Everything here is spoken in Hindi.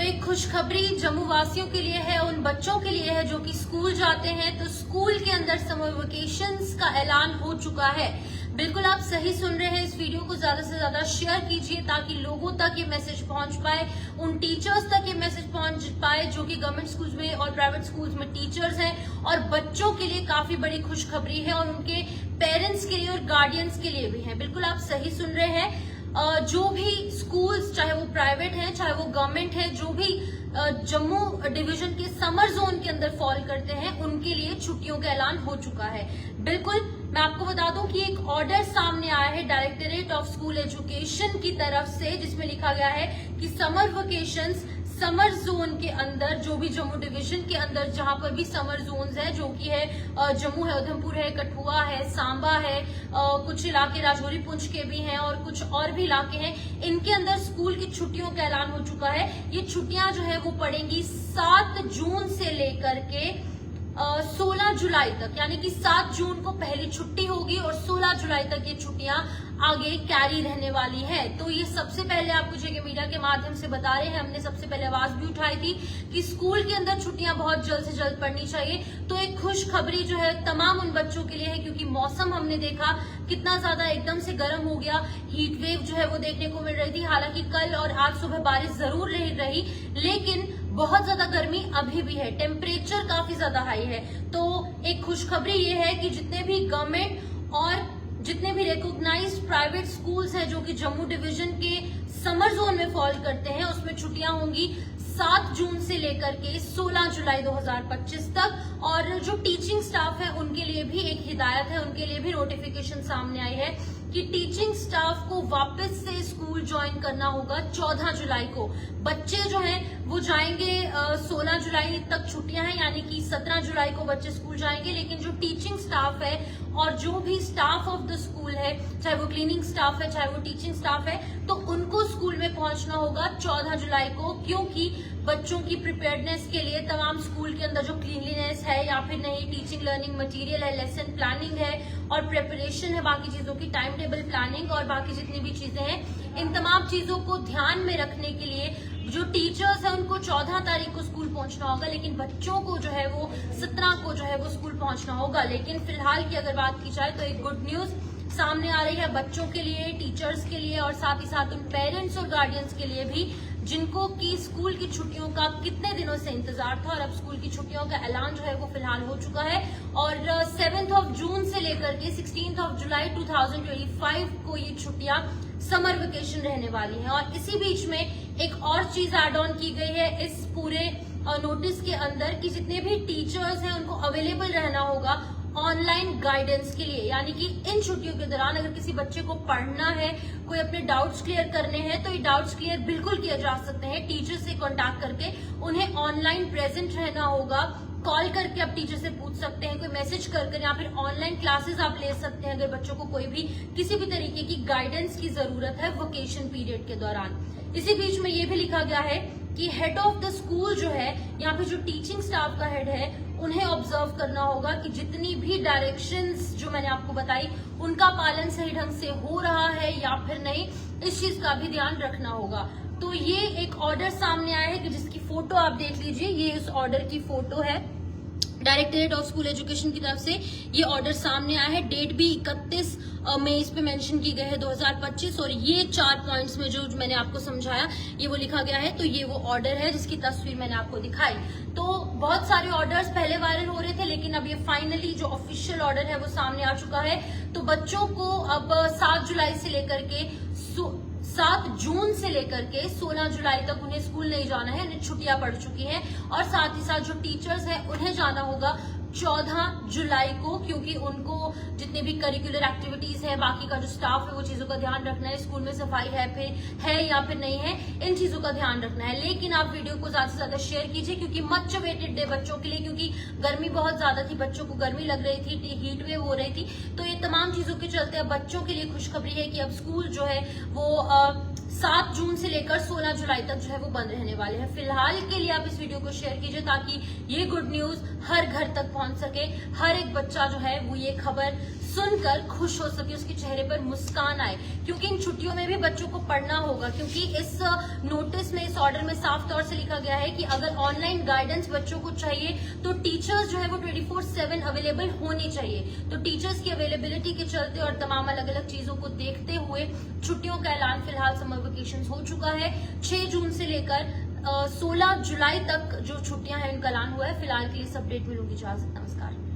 एक खुशखबरी जम्मू वासियों के लिए है, उन बच्चों के लिए है जो कि स्कूल जाते हैं। तो स्कूल के अंदर समर वेकेशंस का ऐलान हो चुका है। बिल्कुल आप सही सुन रहे हैं। इस वीडियो को ज्यादा से ज्यादा शेयर कीजिए ताकि लोगों तक ये मैसेज पहुंच पाए, उन टीचर्स तक ये मैसेज पहुंच पाए जो कि गवर्नमेंट स्कूल्स में और प्राइवेट स्कूल्स में टीचर्स हैं। और बच्चों के लिए काफी बड़ी खुशखबरी है और उनके पेरेंट्स के लिए और गार्डियंस के लिए भी है। बिल्कुल आप सही सुन रहे हैं। जो भी स्कूल्स, चाहे वो प्राइवेट है चाहे वो गवर्नमेंट है, जो भी जम्मू डिवीजन के समर जोन के अंदर फॉल करते हैं, उनके लिए छुट्टियों का ऐलान हो चुका है। बिल्कुल मैं आपको बता दूं कि एक ऑर्डर सामने आया है डायरेक्टरेट ऑफ स्कूल एजुकेशन की तरफ से, जिसमें लिखा गया है कि समर वेकेशंस समर जोन के अंदर, जो भी जम्मू डिवीजन के अंदर जहां पर भी समर जोन्स है, जो कि है जम्मू है, उधमपुर है, कठुआ है, सांबा है, कुछ इलाके राजौरी पुंछ के भी हैं और कुछ और भी इलाके हैं, इनके अंदर स्कूल की छुट्टियों का ऐलान हो चुका है। ये छुट्टियां जो है वो पड़ेंगी 7 जून से लेकर के 16 जुलाई तक, यानी कि 7 जून को पहली छुट्टी होगी और 16 जुलाई तक ये छुट्टियां आगे कैरी रहने वाली है। तो ये सबसे पहले आपको जेके मीडिया के माध्यम से बता रहे हैं। हमने सबसे पहले आवाज भी उठाई थी कि स्कूल के अंदर छुट्टियां बहुत जल्द से जल्द पड़नी चाहिए। तो एक खुशखबरी जो है तमाम उन बच्चों के लिए है, क्योंकि मौसम हमने देखा कितना ज्यादा एकदम से गर्म हो गया। हीट वेव जो है वो देखने को मिल रही थी। हालांकि कल और आज सुबह बारिश जरूर रही, लेकिन बहुत ज्यादा गर्मी अभी भी है, टेम्परेचर काफी ज्यादा हाई है। तो एक खुशखबरी ये है कि जितने भी गवर्नमेंट और जितने भी रिकॉग्नाइज्ड प्राइवेट स्कूल्स हैं जो कि जम्मू डिवीजन के समर जोन में फॉल करते हैं, उसमें छुट्टियां होंगी 7 जून से लेकर के 16 जुलाई 2025 तक। और जो टीचिंग स्टाफ है उनके लिए भी एक हिदायत है, उनके लिए भी नोटिफिकेशन सामने आई है कि टीचिंग स्टाफ को वापस से स्कूल ज्वाइन करना होगा 14 जुलाई को। बच्चे जो हैं वो जाएंगे 16 जुलाई तक छुट्टियां हैं, यानी कि 17 जुलाई को बच्चे स्कूल जाएंगे। लेकिन जो टीचिंग स्टाफ है और जो भी स्टाफ ऑफ द स्कूल है, चाहे वो क्लीनिंग स्टाफ है चाहे वो टीचिंग स्टाफ है, तो उनको स्कूल में पहुंचना होगा 14 जुलाई को, क्योंकि बच्चों की प्रिपेयर्डनेस के लिए तमाम स्कूल के अंदर जो क्लीनलीनेस है या फिर नई टीचिंग लर्निंग मटेरियल है, लेसन प्लानिंग है और प्रिपरेशन है, बाकी चीजों की टाइम टेबल प्लानिंग और बाकी जितनी भी चीजें हैं, इन तमाम चीजों को ध्यान में रखने के लिए जो टीचर्स है उनको 14 तारीख को स्कूल पहुंचना होगा। लेकिन बच्चों को जो है वो 17 को जो है वो स्कूल पहुंचना होगा। लेकिन फिलहाल की अगर बात की जाए तो एक गुड न्यूज सामने आ रही है बच्चों के लिए, टीचर्स के लिए और साथ ही साथ उन पेरेंट्स और गार्डियंस के लिए भी जिनको की स्कूल की छुट्टियों का कितने दिनों से इंतजार था। और अब स्कूल की छुट्टियों का ऐलान जो है वो फिलहाल हो चुका है और 7 जून से लेकर के 16 जुलाई 2025 को ये छुट्टियां समर वेकेशन रहने वाली हैं। और इसी बीच में एक और चीज एड ऑन की गई है इस पूरे नोटिस के अंदर कि जितने भी टीचर्स हैं उनको अवेलेबल रहना होगा ऑनलाइन गाइडेंस के लिए, यानी कि इन छुट्टियों के दौरान अगर किसी बच्चे को पढ़ना है, कोई अपने डाउट्स क्लियर करने हैं, तो ये डाउट्स क्लियर बिल्कुल किए जा सकते हैं। टीचर से कांटेक्ट करके उन्हें ऑनलाइन प्रेजेंट रहना होगा। कॉल करके आप टीचर से पूछ सकते हैं, कोई मैसेज कर या फिर ऑनलाइन क्लासेस आप ले सकते हैं अगर बच्चों को कोई भी किसी भी तरीके की गाइडेंस की जरूरत है वेकेशन पीरियड के दौरान। इसी बीच में ये भी लिखा गया है कि हेड ऑफ द स्कूल जो है, यहाँ पे जो टीचिंग स्टाफ का हेड है, उन्हें ऑब्जर्व करना होगा कि जितनी भी डायरेक्शंस जो मैंने आपको बताई उनका पालन सही ढंग से हो रहा है या फिर नहीं, इस चीज का भी ध्यान रखना होगा। तो ये एक ऑर्डर सामने आया है कि जिसकी फोटो आप देख लीजिए, ये इस ऑर्डर की फोटो है। डायरेक्टरेट ऑफ स्कूल एजुकेशन की तरफ से ये ऑर्डर सामने आया है। डेट भी 31 मई इस पे मेंशन की गई है 2025 और ये 4 पॉइंट्स में जो मैंने आपको समझाया ये वो लिखा गया है। तो ये वो ऑर्डर है जिसकी तस्वीर मैंने आपको दिखाई। तो बहुत सारे ऑर्डर्स पहले वायरल हो रहे थे, लेकिन अब ये फाइनली जो ऑफिशियल ऑर्डर है वो सामने आ चुका है। तो बच्चों को अब 7 जुलाई से लेकर के 7 जून से लेकर के 16 जुलाई तक उन्हें स्कूल नहीं जाना है, उन्हें छुट्टियां पड़ चुकी हैं। और साथ ही साथ जो टीचर्स हैं उन्हें जाना होगा 14 जुलाई को, क्योंकि उनको जितने भी करिकुलर एक्टिविटीज है, बाकी का जो स्टाफ है वो चीजों का ध्यान रखना है। स्कूल में सफाई है या फिर नहीं है, इन चीजों का ध्यान रखना है। लेकिन आप वीडियो को ज्यादा से ज्यादा शेयर कीजिए, क्योंकि मच अवेटेड डे बच्चों के लिए, क्योंकि गर्मी बहुत ज्यादा थी, बच्चों को गर्मी लग रही थी, हीट वेव हो रही थी। तो ये तमाम चीजों के चलते अब बच्चों के लिए खुशखबरी है कि अब स्कूल जो है वो 7 जून से लेकर 16 जुलाई तक जो है वो बंद रहने वाले हैं। फिलहाल के लिए आप इस वीडियो को शेयर कीजिए ताकि ये गुड न्यूज हर घर तक पहुंच सके, हर एक बच्चा जो है वो ये खबर सुनकर खुश हो सके, उसके चेहरे पर मुस्कान आए, क्योंकि इन छुट्टियों में भी बच्चों को पढ़ना होगा। क्योंकि इस नोटिस में, इस ऑर्डर में साफ तौर से लिखा गया है कि अगर ऑनलाइन गाइडेंस बच्चों को चाहिए तो टीचर्स जो है वो 24/7 अवेलेबल होनी चाहिए। तो टीचर्स की अवेलेबिलिटी के चलते और तमाम अलग अलग चीजों को देखते हुए छुट्टियों का ऐलान फिलहाल समर वेकेशन हो चुका है। 6 जून से लेकर 16 जुलाई तक जो छुट्टियां हैं उनका ऐलान हुआ है। फिलहाल के लिए इस अपडेट में लूंगी इजाजत। नमस्कार।